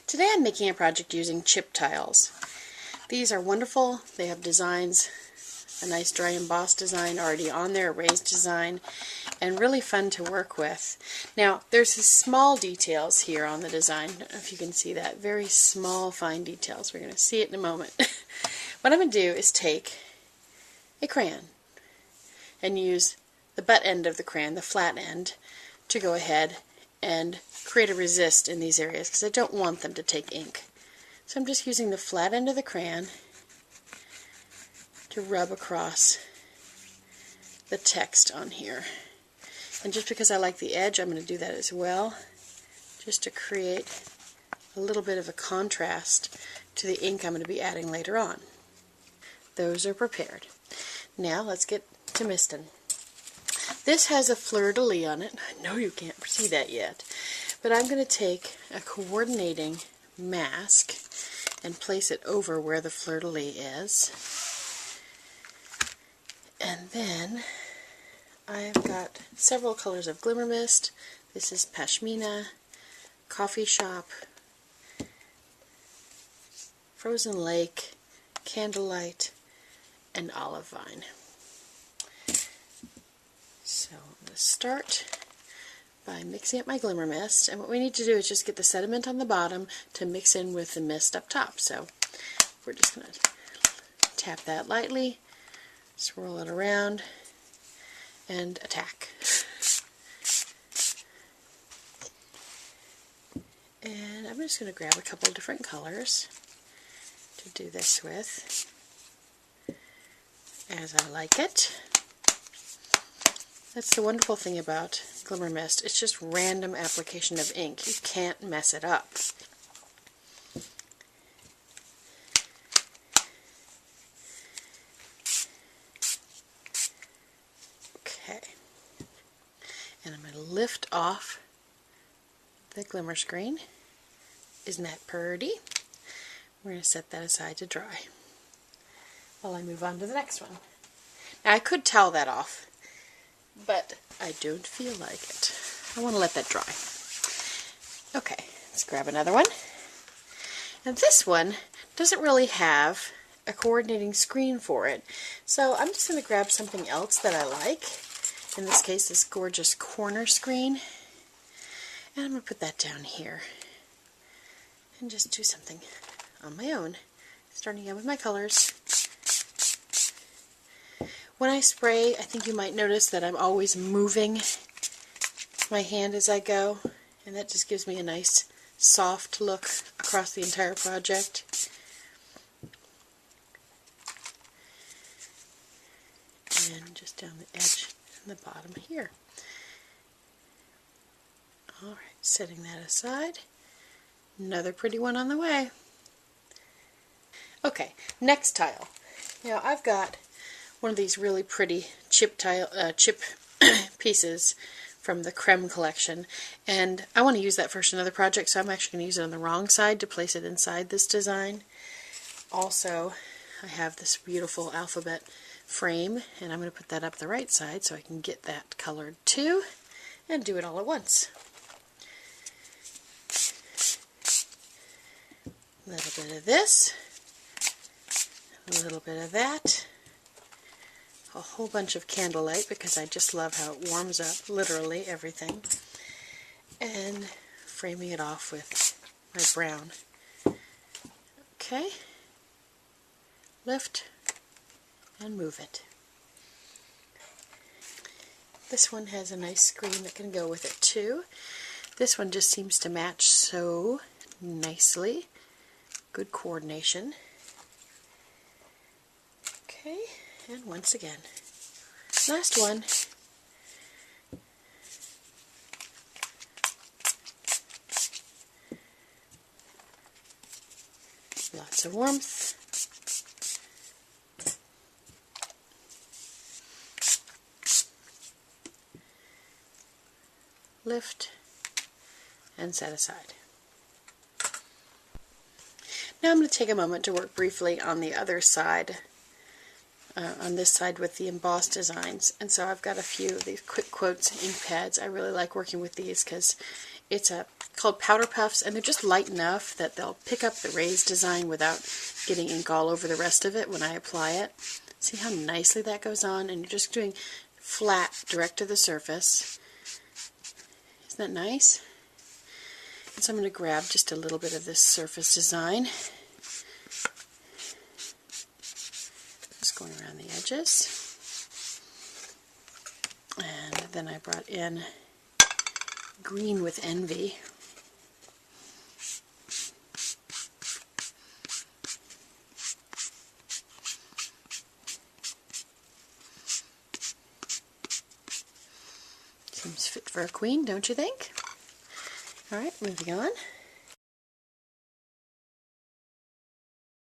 Today I'm making a project using chip tiles. These are wonderful. They have designs, a nice dry embossed design already on there, a raised design, and really fun to work with. Now there's some small details here on the design. I don't know if you can see that. Very small fine details. We're going to see it in a moment. What I'm going to do is take a crayon and use the butt end of the crayon, the flat end, to go ahead and create a resist in these areas because I don't want them to take ink. So I'm just using the flat end of the crayon to rub across the text on here. And just because I like the edge, I'm going to do that as well, just to create a little bit of a contrast to the ink I'm going to be adding later on. Those are prepared. Now let's get to misting. This has a fleur-de-lis on it. I know you can't see that yet, but I'm going to take a coordinating mask and place it over where the fleur-de-lis is. And then I've got several colors of Glimmer Mist. This is Pashmina, Coffee Shop, Frozen Lake, Candlelight, and Olive Vine. So I'm going to start by mixing up my Glimmer Mist, and what we need to do is just get the sediment on the bottom to mix in with the mist up top. So we're just going to tap that lightly, swirl it around, and attack. And I'm just going to grab a couple different colors to do this with, as I like it. That's the wonderful thing about Glimmer Mist. It's just random application of ink. You can't mess it up. Okay. And I'm going to lift off the glimmer screen. Isn't that pretty? We're going to set that aside to dry while I move on to the next one. Now I could towel that off, but I don't feel like it. I want to let that dry. Okay, let's grab another one. And this one doesn't really have a coordinating screen for it, so I'm just going to grab something else that I like. In this case, this gorgeous corner screen. And I'm going to put that down here and just do something on my own. Starting again with my colors. When I spray, I think you might notice that I'm always moving my hand as I go, and that just gives me a nice soft look across the entire project. And just down the edge and the bottom here. Alright, setting that aside. Another pretty one on the way. Okay, next tile. Now I've got one of these really pretty chip pieces from the Creme collection, and I want to use that for another project, so I'm actually going to use it on the wrong side to place it inside this design. Also, I have this beautiful alphabet frame, and I'm going to put that up the right side so I can get that colored too, and do it all at once. A little bit of this, a little bit of that, a whole bunch of Candlelight because I just love how it warms up literally everything, and framing it off with my brown. Okay, lift and move it. This one has a nice screen that can go with it too. This one just seems to match so nicely. Good coordination. Okay, and once again. Last one. Lots of warmth. Lift and set aside. Now I'm going to take a moment to work briefly on the other side, on this side with the embossed designs. And so I've got a few of these quick quotes ink pads. I really like working with these because it's a called Powder Puffs, and they're just light enough that they'll pick up the raised design without getting ink all over the rest of it when I apply it. See how nicely that goes on? And you're just doing flat, direct to the surface. Isn't that nice? And so I'm going to grab just a little bit of this surface design. Just going around the edges. And then I brought in Green with Envy. Seems fit for a queen, don't you think? Alright, moving on.